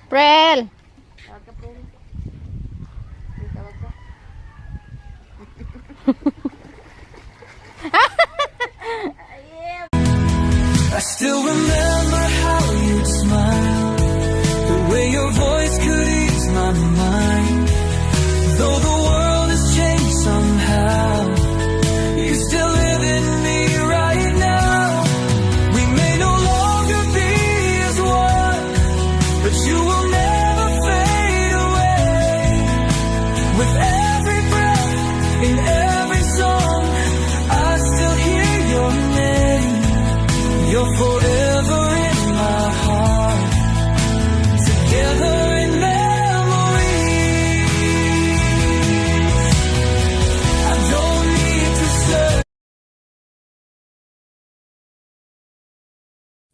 Prel! Tawag ka, Prel. Prel, tawag ka. I still remember how you'd smile, the way your voice could ease my mind. Though the world has changed somehow, you still live in me right now. We may no longer be as one, but you will never fade away. With every breath, in every song, I still hear your name. You're forever in my heart, together in memory. I don't need to search.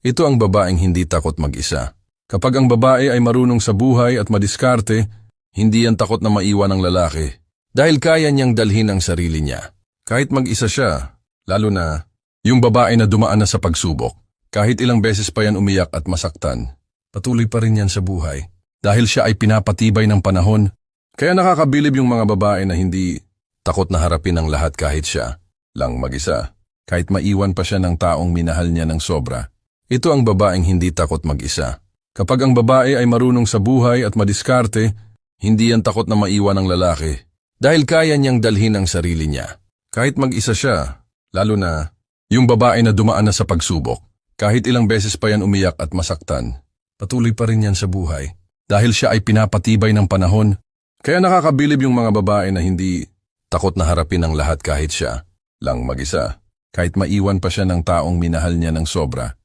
Ito ang babaeng hindi takot mag-isa. Kapag ang babae ay marunong sa buhay at madiskarte, hindi yan takot na maiwan ng lalaki. Dahil kaya niyang dalhin ang sarili niya. Kahit mag-isa siya, lalo na yung babae na dumaan na sa pagsubok. Kahit ilang beses pa yan umiyak at masaktan, patuloy pa rin yan sa buhay. Dahil siya ay pinapatibay ng panahon, kaya nakakabilib yung mga babae na hindi takot na harapin ang lahat kahit siya lang mag-isa. Kahit maiwan pa siya ng taong minahal niya ng sobra. Ito ang babaeng hindi takot mag-isa. Kapag ang babae ay marunong sa buhay at madiskarte, hindi yan takot na maiwan ng lalaki. Dahil kaya niyang dalhin ang sarili niya. Kahit mag-isa siya, lalo na yung babae na dumaan na sa pagsubok. Kahit ilang beses pa yan umiyak at masaktan, patuloy pa rin yan sa buhay. Dahil siya ay pinapatibay ng panahon, kaya nakakabilib yung mga babae na hindi takot na harapin ang lahat kahit siya lang mag-isa. Kahit maiwan pa siya ng taong minahal niya ng sobra.